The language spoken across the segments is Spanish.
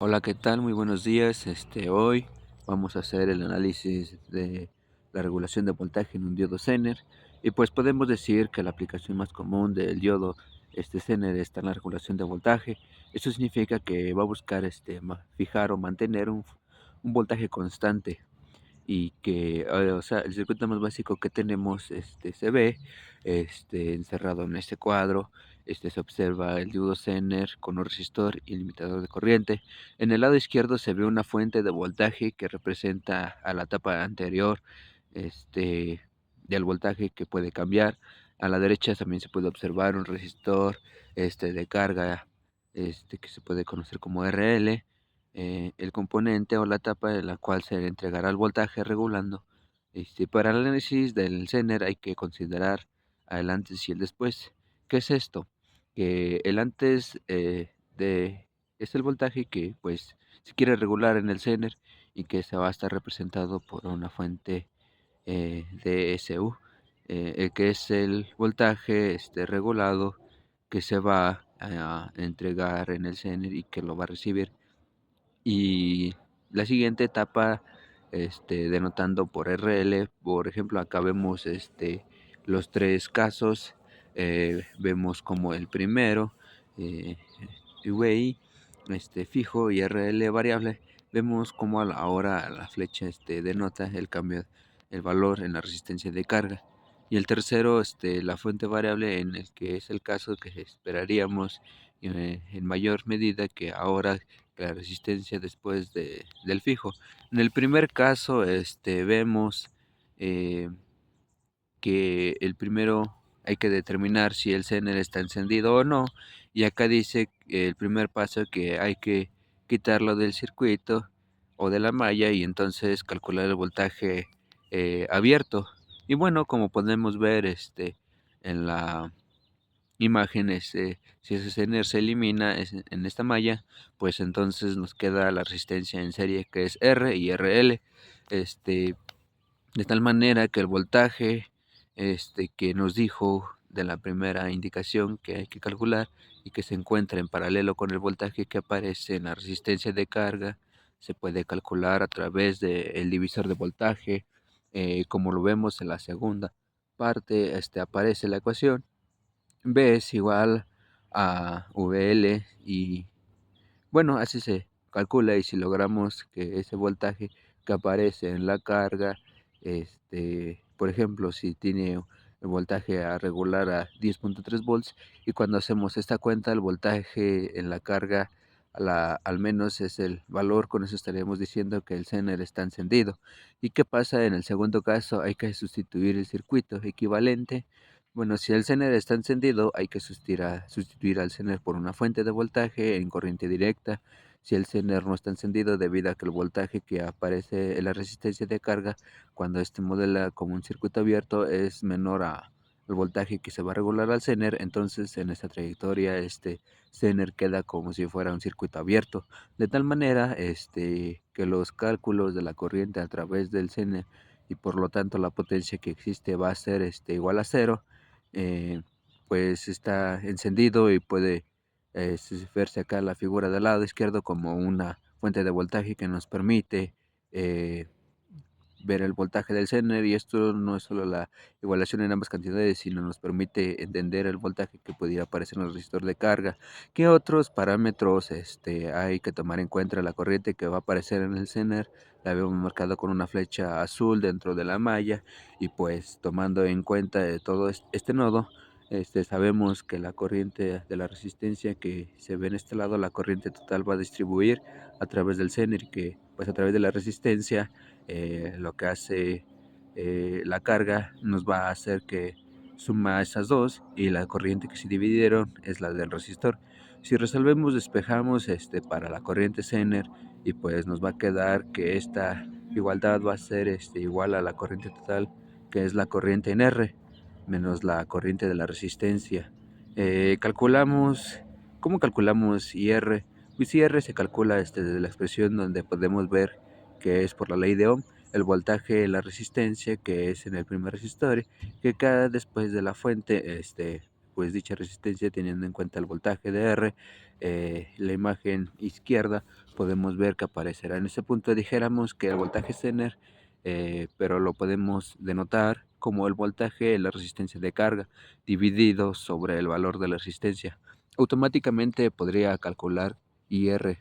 Hola, ¿qué tal? Muy buenos días. Hoy vamos a hacer el análisis de la regulación de voltaje en un diodo Zener y pues podemos decir que la aplicación más común del diodo Zener está en la regulación de voltaje. Eso significa que va a buscar fijar o mantener un voltaje constante y que, o sea, el circuito más básico que tenemos, se ve, encerrado en este cuadro, se observa el diodo Zener con un resistor y limitador de corriente. En el lado izquierdo se ve una fuente de voltaje que representa a la etapa anterior, este, del voltaje que puede cambiar. A la derecha también se puede observar un resistor, de carga, que se puede conocer como RL, el componente o la tapa en la cual se le entregará el voltaje regulando. Para el análisis del Zener hay que considerar el antes y el después. ¿Qué es esto? Que el antes es el voltaje que pues se quiere regular en el Zener y que se va a estar representado por una fuente DSU, que es el voltaje regulado que se va a entregar en el Zener y que lo va a recibir. Y la siguiente etapa, denotando por RL, por ejemplo, acá vemos los tres casos, vemos como el primero, eh, UVI, fijo y RL variable, vemos como a la hora la flecha denota el cambio, el valor en la resistencia de carga. Y el tercero, la fuente variable en el que es el caso que esperaríamos en mayor medida que ahora la resistencia después del fijo. En el primer caso, vemos eh, que el primero hay que determinar si el Zener está encendido o no. Y acá dice el primer paso que hay que quitarlo del circuito o de la malla y entonces calcular el voltaje abierto. Y bueno, como podemos ver en la imágenes, si ese zener se elimina en esta malla, pues entonces nos queda la resistencia en serie que es R y RL, este, de tal manera que el voltaje que nos dijo de la primera indicación que hay que calcular y que se encuentra en paralelo con el voltaje que aparece en la resistencia de carga, se puede calcular a través del divisor de voltaje, como lo vemos en la segunda parte, aparece la ecuación. B es igual a VL y bueno, así se calcula y si logramos que ese voltaje que aparece en la carga, por ejemplo, si tiene el voltaje a regular a 10.3 volts y cuando hacemos esta cuenta el voltaje en la carga al menos es el valor, con eso estaríamos diciendo que el Zener está encendido. ¿Y qué pasa en el segundo caso? Hay que sustituir el circuito equivalente. Bueno, si el Zener está encendido, hay que sustituir al Zener por una fuente de voltaje en corriente directa. Si el Zener no está encendido, debido a que el voltaje que aparece en la resistencia de carga cuando modela como un circuito abierto es menor a el voltaje que se va a regular al Zener, entonces en esta trayectoria Zener queda como si fuera un circuito abierto, de tal manera que los cálculos de la corriente a través del Zener y por lo tanto la potencia que existe va a ser igual a cero, eh, pues está encendido y puede verse acá la figura del lado izquierdo como una fuente de voltaje que nos permite eh, ver el voltaje del Zener, y esto no es solo la igualación en ambas cantidades, sino nos permite entender el voltaje que pudiera aparecer en el resistor de carga. ¿Qué otros parámetros hay que tomar en cuenta? La corriente que va a aparecer en el Zener la vemos marcada con una flecha azul dentro de la malla y pues tomando en cuenta de todo este nodo, sabemos que la corriente de la resistencia que se ve en este lado, la corriente total va a distribuir a través del Zener, que pues a través de la resistencia lo que hace la carga nos va a hacer que suma esas dos y la corriente que se dividieron es la del resistor. Si resolvemos, despejamos para la corriente Zener y pues nos va a quedar que esta igualdad va a ser igual a la corriente total, que es la corriente en R menos la corriente de la resistencia. Calculamos, ¿cómo calculamos IR? Pues IR se calcula desde la expresión donde podemos ver que es por la ley de Ohm, el voltaje en la resistencia que es en el primer resistor, que cada después de la fuente, pues dicha resistencia teniendo en cuenta el voltaje de R, la imagen izquierda, podemos ver que aparecerá en ese punto. Dijéramos que el voltaje Zener, pero lo podemos denotar como el voltaje de la resistencia de carga dividido sobre el valor de la resistencia. Automáticamente podría calcular IR.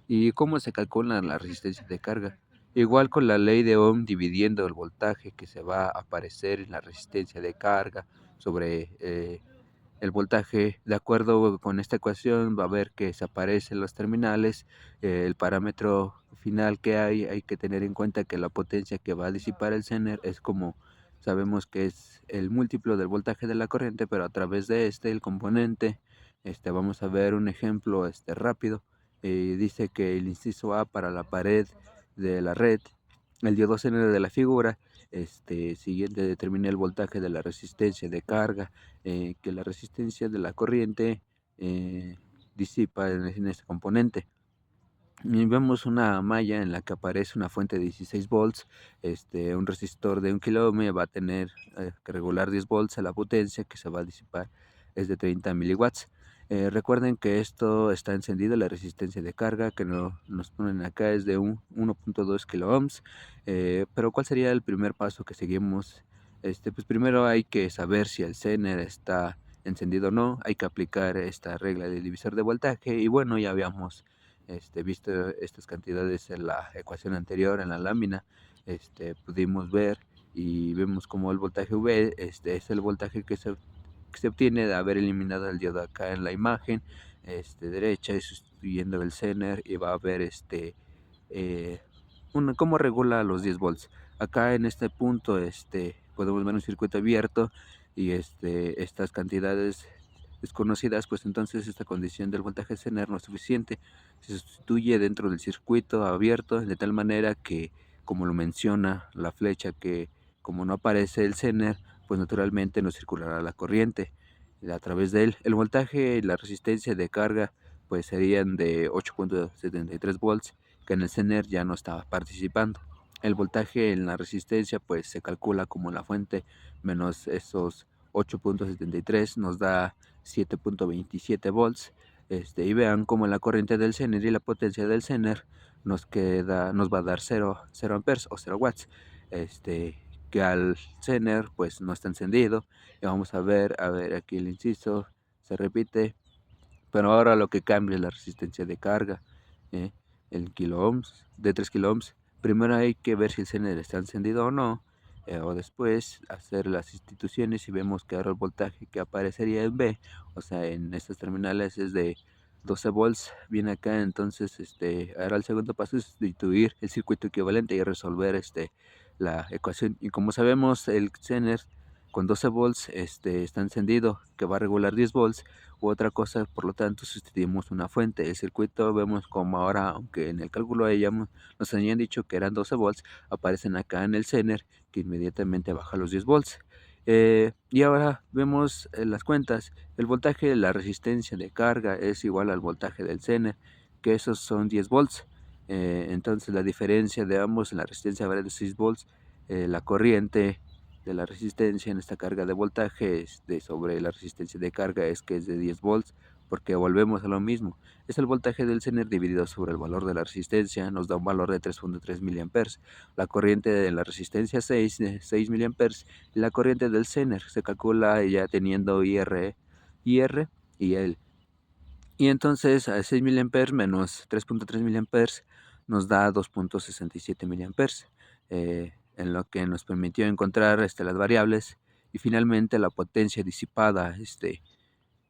¿Y cómo se calcula la resistencia de carga? Igual con la ley de Ohm, dividiendo el voltaje que se va a aparecer en la resistencia de carga sobre el voltaje. De acuerdo con esta ecuación va a ver que se aparecen los terminales, el parámetro final que hay que tener en cuenta que la potencia que va a disipar el Zener es, como sabemos, que es el múltiplo del voltaje de la corriente, pero a través de el componente. Vamos a ver un ejemplo rápido. Dice que el inciso A, para la pared de la red, el diodo Zener de la figura siguiente determina el voltaje de la resistencia de carga que la resistencia de la corriente disipa en este componente. Y vemos una malla en la que aparece una fuente de 16 volts, un resistor de 1 kilo ohm va a tener que regular 10 volts, a la potencia que se va a disipar es de 30 miliwatts. Recuerden que esto está encendido, la resistencia de carga que nos ponen acá es de 1.2 kilo ohms, pero ¿cuál sería el primer paso que seguimos? Pues primero hay que saber si el Zener está encendido o no, hay que aplicar esta regla del divisor de voltaje y bueno, ya habíamos visto estas cantidades en la ecuación anterior, en la lámina. Pudimos ver y vemos como el voltaje V es el voltaje que se obtiene de haber eliminado el diodo acá en la imagen derecha y sustituyendo el Zener, y va a ver eh, cómo regula los 10 volts. Acá en este punto podemos ver un circuito abierto y estas cantidades desconocidas, pues entonces esta condición del voltaje Zener no es suficiente. Se sustituye dentro del circuito abierto de tal manera que, como lo menciona la flecha, que como no aparece el Zener, pues naturalmente no circulará la corriente a través de él. El voltaje y la resistencia de carga pues serían de 8.73 volts, que en el Zener ya no estaba participando. El voltaje en la resistencia pues se calcula como la fuente menos esos 8.73 nos da 7.27 volts. Y vean como la corriente del Zener y la potencia del Zener nos va a dar 0 amperes o 0 watts. Que al Zener pues no está encendido. Y vamos a ver aquí el inciso se repite, pero ahora lo que cambia es la resistencia de carga, ¿eh? El kilo ohms, de 3 kilo ohms. Primero hay que ver si el Zener está encendido o no, o después hacer las instituciones y vemos que ahora el voltaje que aparecería en B, o sea, en estas terminales, es de 12 volts. Viene acá, entonces ahora el segundo paso es sustituir el circuito equivalente y resolver la ecuación. Y como sabemos, el Zener con 12 volts está encendido, que va a regular 10 volts u otra cosa, por lo tanto sustituimos una fuente. El circuito vemos como ahora, aunque en el cálculo nos habían dicho que eran 12 volts, aparecen acá en el Zener que inmediatamente baja los 10 volts. Y ahora vemos las cuentas. El voltaje de la resistencia de carga es igual al voltaje del Zener, que esos son 10 volts. Entonces la diferencia de ambos, en la resistencia varía de 6 volts, la corriente de la resistencia en esta carga de voltaje sobre la resistencia de carga es que es de 10 volts, porque volvemos a lo mismo. Es el voltaje del Zener dividido sobre el valor de la resistencia, nos da un valor de 3.3 miliamperes. La corriente de la resistencia 6 miliamperes, y la corriente del Zener se calcula ya teniendo IR y L. Y entonces a 6 miliamperes menos 3.3 miliamperes nos da 2.67 miliamperes, en lo que nos permitió encontrar las variables. Y finalmente la potencia disipada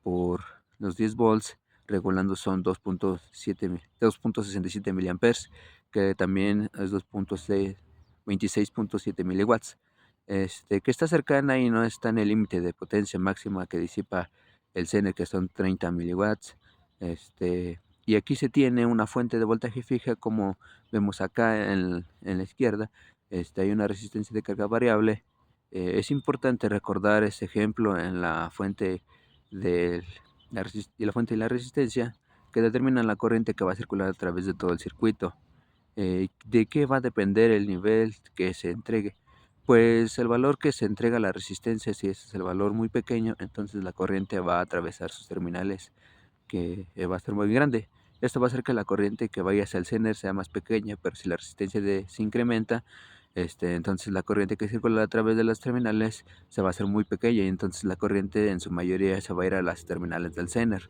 por los 10 volts regulando son 2.67 miliamperes, que también es 26.7 miliwatts, que está cercana y no está en el límite de potencia máxima que disipa el Zener, que son 30 miliwatts. Y aquí se tiene una fuente de voltaje fija, como vemos acá en la izquierda. Hay una resistencia de carga variable. Es importante recordar ese ejemplo en la fuente de la fuente y la resistencia, que determinan la corriente que va a circular a través de todo el circuito. ¿De qué va a depender el nivel que se entregue? Pues el valor que se entrega a la resistencia, si ese es el valor muy pequeño, entonces la corriente va a atravesar sus terminales, que va a ser muy grande. Esto va a hacer que la corriente que vaya hacia el Zener sea más pequeña, pero si la resistencia se incrementa, entonces la corriente que circula a través de las terminales se va a hacer muy pequeña y entonces la corriente en su mayoría se va a ir a las terminales del Zener.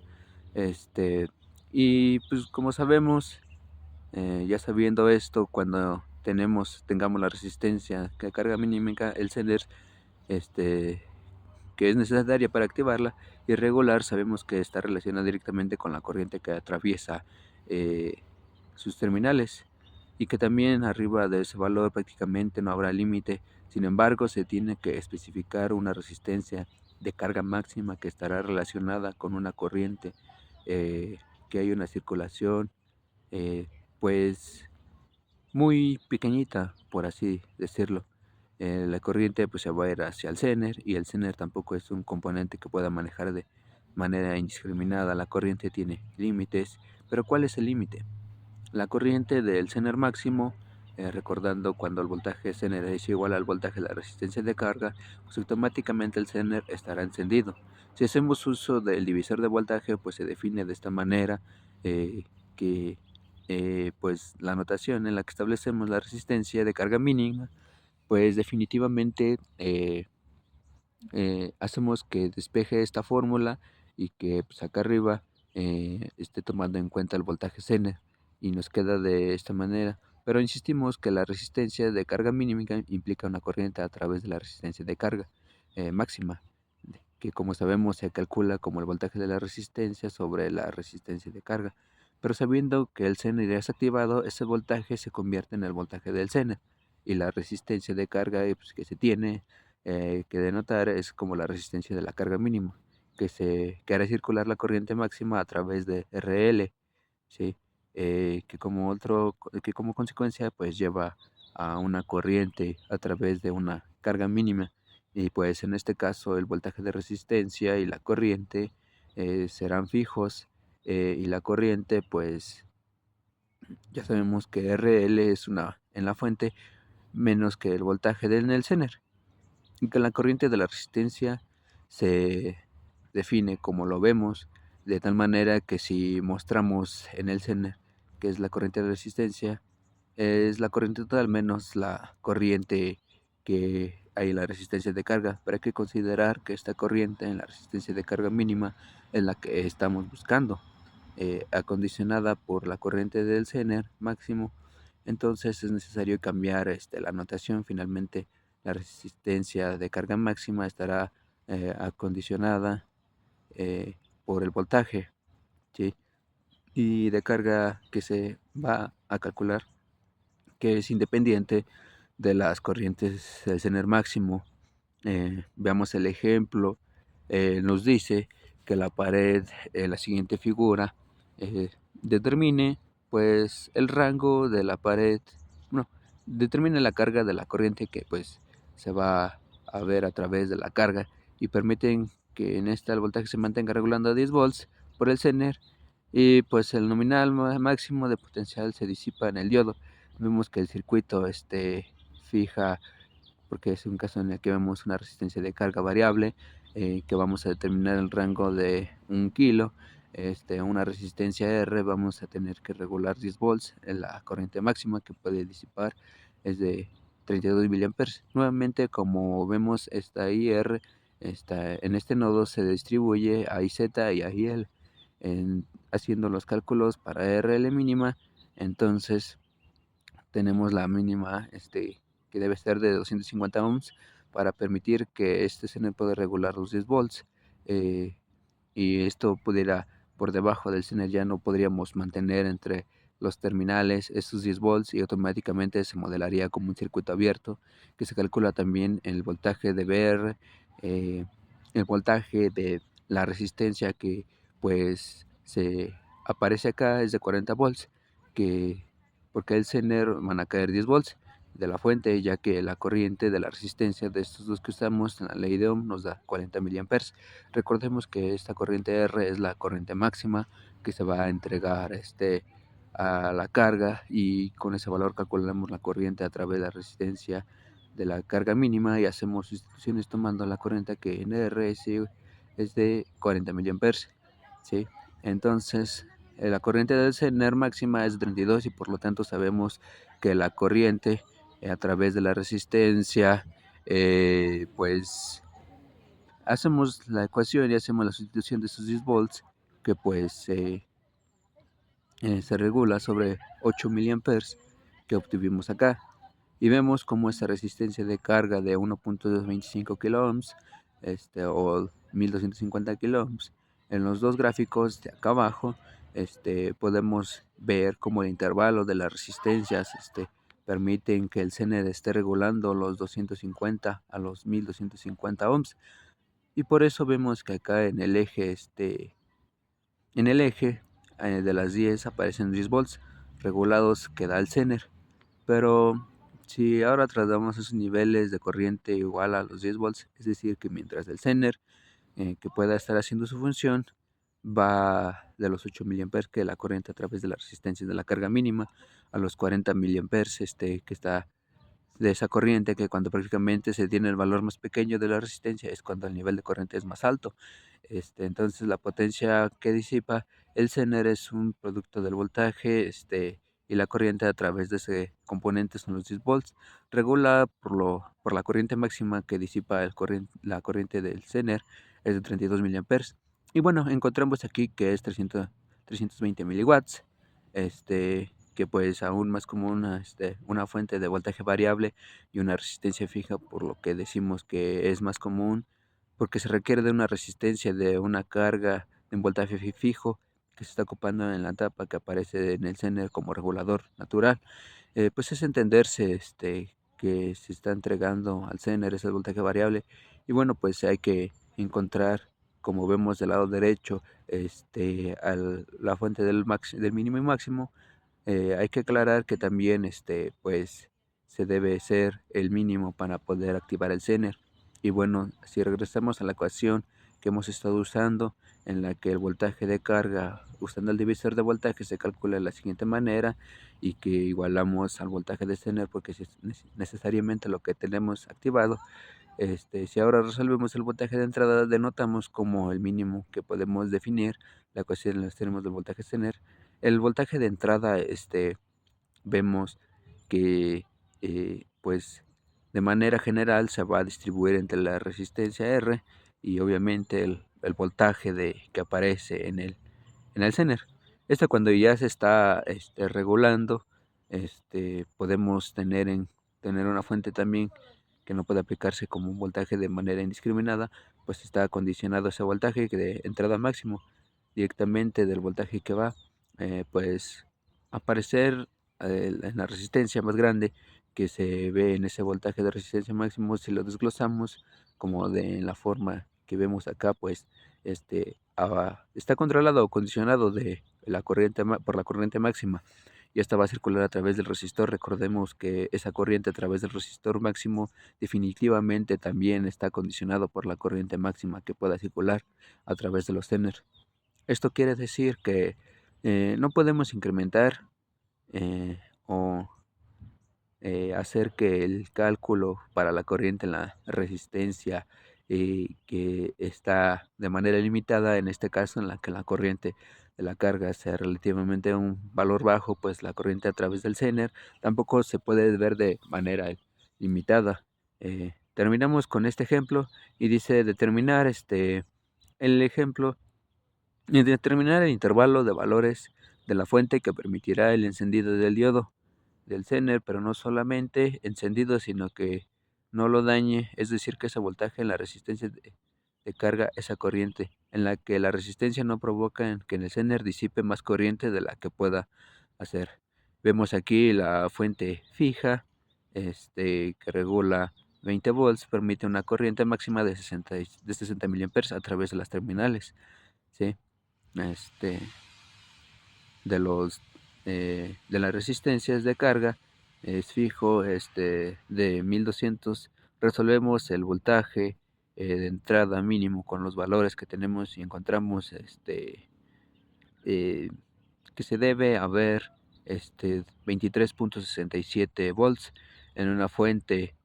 Este, y pues como sabemos, ya sabiendo esto, cuando tengamos la resistencia que carga mínima, el Zener, este, que es necesaria para activarla, y regular sabemos que está relacionada directamente con la corriente que atraviesa eh, sus terminales y que también arriba de ese valor prácticamente no habrá límite. Sin embargo, se tiene que especificar una resistencia de carga máxima que estará relacionada con una corriente, que hay una circulación eh, pues muy pequeñita, por así decirlo. La corriente pues se va a ir hacia el Zener y el Zener tampoco es un componente que pueda manejar de manera indiscriminada. La corriente tiene límites, pero ¿cuál es el límite? La corriente del Zener máximo, recordando cuando el voltaje Zener es igual al voltaje de la resistencia de carga, pues automáticamente el Zener estará encendido. Si hacemos uso del divisor de voltaje, pues se define de esta manera, que pues la notación en la que establecemos la resistencia de carga mínima, pues definitivamente hacemos que despeje esta fórmula y que pues, acá arriba esté tomando en cuenta el voltaje Zener y nos queda de esta manera. Pero insistimos que la resistencia de carga mínima implica una corriente a través de la resistencia de carga máxima, que como sabemos se calcula como el voltaje de la resistencia sobre la resistencia de carga. Pero sabiendo que el Zener es activado, ese voltaje se convierte en el voltaje del Zener y la resistencia de carga pues, que se tiene que denotar es como la resistencia de la carga mínima, que hará circular la corriente máxima a través de RL, ¿sí? Que como consecuencia pues lleva a una corriente a través de una carga mínima y pues en este caso el voltaje de resistencia y la corriente serán fijos, y la corriente pues ya sabemos que RL es una en la fuente menos que el voltaje del el Zener y que la corriente de la resistencia se define como lo vemos, de tal manera que si mostramos en el Zener que es la corriente de resistencia, es la corriente total menos la corriente que hay en la resistencia de carga. Pero hay que considerar que esta corriente en la resistencia de carga mínima es la que estamos buscando, acondicionada por la corriente del Zener máximo. Entonces es necesario cambiar la notación. Finalmente la resistencia de carga máxima estará acondicionada por el voltaje, ¿sí? Y de carga que se va a calcular, que es independiente de las corrientes del Zener máximo. Veamos el ejemplo. Nos dice que la pared, la siguiente figura, determine pues el rango de la pared, no, determine la carga de la corriente que pues se va a ver a través de la carga y permiten que en esta el voltaje se mantenga regulando a 10 volts por el Zener y pues el nominal máximo de potencial se disipa en el diodo. Vemos que el circuito fija, porque es un caso en el que vemos una resistencia de carga variable, que vamos a determinar el rango de 1 kilo, una resistencia R, vamos a tener que regular 10 volts, en la corriente máxima que puede disipar es de 32 miliamperes. Nuevamente, como vemos, esta IR en este nodo se distribuye a IZ y a IL. Haciendo los cálculos para RL mínima, entonces tenemos la mínima que debe ser de 250 ohms para permitir que este CNE pueda regular los 10 volts, eh, y esto pudiera por debajo del CNE ya no podríamos mantener entre los terminales estos 10 volts y automáticamente se modelaría como un circuito abierto que se calcula también el voltaje de VR, eh, el voltaje de la resistencia que pues se aparece acá es de 40 volts, que porque el Zener van a caer 10 volts de la fuente, ya que la corriente de la resistencia de estos dos que usamos en la ley de Ohm nos da 40 miliamperes. Recordemos que esta corriente R es la corriente máxima que se va a entregar a la carga y con ese valor calculamos la corriente a través de la resistencia de la carga mínima y hacemos sustituciones tomando la corriente que en R es de 40 miliamperes, ¿sí? Entonces la corriente del Zener máxima es de 32 y por lo tanto sabemos que la corriente a través de la resistencia, pues hacemos la ecuación y hacemos la sustitución de esos 10 volts que pues se regula sobre 8 miliamperes que obtuvimos acá. Y vemos cómo esa resistencia de carga de 1.225 kilo ohms o 1250 kilo ohms en los dos gráficos de acá abajo podemos ver cómo el intervalo de las resistencias permiten que el Zener esté regulando los 250 a los 1250 ohms y por eso vemos que acá en el eje de las 10 aparecen 10 volts regulados que da el Zener. Pero si ahora trasladamos esos niveles de corriente igual a los 10 volts, es decir, que mientras el Zener que pueda estar haciendo su función va de los 8 miliamperes que la corriente a través de la resistencia de la carga mínima a los 40 miliamperes que está de esa corriente, que cuando prácticamente se tiene el valor más pequeño de la resistencia es cuando el nivel de corriente es más alto. Entonces la potencia que disipa el Zener es un producto del voltaje y la corriente a través de ese componente son los 10 volts, regula por la corriente máxima que disipa la corriente del Zener es de 32 miliamperes. Y bueno, encontramos aquí que es 320 miliwatts, que pues aún más como una fuente de voltaje variable y una resistencia fija, por lo que decimos que es más común, porque se requiere de una resistencia de una carga de un voltaje fijo que se está ocupando en la tapa que aparece en el Zener como regulador natural. Pues es entenderse que se está entregando al Zener ese voltaje variable y bueno, pues hay que encontrar, como vemos del lado derecho, la fuente del mínimo y máximo. Hay que aclarar que también pues se debe ser el mínimo para poder activar el Zener. Y bueno, si regresamos a la ecuación que hemos estado usando, en la que el voltaje de carga usando el divisor de voltaje se calcula de la siguiente manera y que igualamos al voltaje de Zener porque es necesariamente lo que tenemos activado. Si ahora resolvemos el voltaje de entrada, denotamos como el mínimo que podemos definir la ecuación en los términos del voltaje Zener. El voltaje de entrada, vemos que pues de manera general se va a distribuir entre la resistencia R y obviamente el voltaje que aparece en el Zener. Cuando ya se está regulando, podemos tener una fuente también que no puede aplicarse como un voltaje de manera indiscriminada, pues está condicionado ese voltaje de entrada máximo directamente del voltaje que va, pues aparecer en la resistencia más grande que se ve en ese voltaje de resistencia máximo. Si lo desglosamos como en la forma que vemos acá, pues está controlado o condicionado por la corriente máxima y esta va a circular a través del resistor. Recordemos que esa corriente a través del resistor máximo definitivamente también está condicionado por la corriente máxima que pueda circular a través de los Zener. Esto quiere decir que no podemos incrementar o hacer que el cálculo para la corriente en la resistencia que está de manera limitada, en este caso en la que la corriente de la carga sea relativamente un valor bajo, pues la corriente a través del Zener tampoco se puede ver de manera limitada. Terminamos con este ejemplo y dice determinar el ejemplo y determinar el intervalo de valores de la fuente que permitirá el encendido del diodo del Zener, pero no solamente encendido, sino que no lo dañe, es decir, que ese voltaje en la resistencia de carga esa corriente, en la que la resistencia no provoca que en el Zener disipe más corriente de la que pueda hacer. Vemos aquí la fuente fija, que regula 20 volts, permite una corriente máxima de 60 miliamperes a través de las terminales, ¿sí? este, de las resistencias de carga es fijo, de 1200. Resolvemos el voltaje de entrada mínimo con los valores que tenemos y encontramos eh, que se debe haber 23.67 volts en una fuente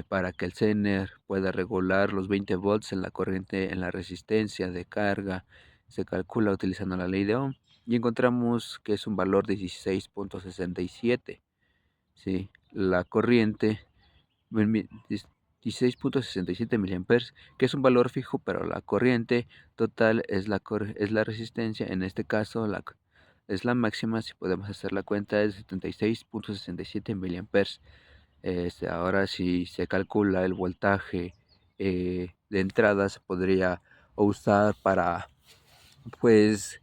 para que el Zener pueda regular los 20 volts en la corriente en la resistencia de carga. Se calcula utilizando la ley de Ohm. y encontramos que es un valor de 16.67. ¿Sí? La corriente 16.67 miliamperes, que es un valor fijo, pero la corriente total es la resistencia. En este caso es la máxima, si podemos hacer la cuenta, es 76.67 miliamperes. Ahora, si se calcula el voltaje de entrada, se podría usar para, pues,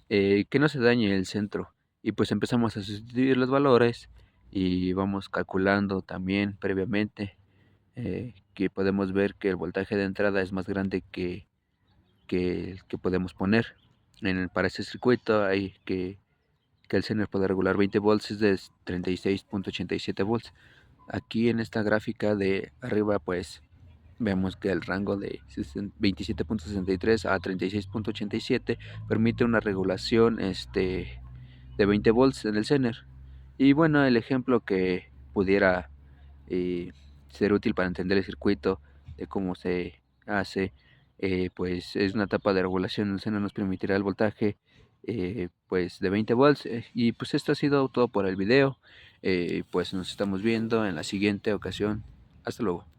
que no se dañe el centro. Y pues empezamos a sustituir los valores y vamos calculando también previamente, que podemos ver que el voltaje de entrada es más grande que el que podemos poner. Para este circuito hay que el Zener puede regular 20 volts, es de 36.87 volts. Aquí en esta gráfica de arriba, pues vemos que el rango de 27.63 a 36.87 permite una regulación de 20 volts en el Zener. Y bueno, el ejemplo que pudiera eh, ser útil para entender el circuito de cómo se hace, pues es una etapa de regulación. El Zener nos permitirá el voltaje pues de 20 volts. Y pues esto ha sido todo por el video. Pues nos estamos viendo en la siguiente ocasión. Hasta luego.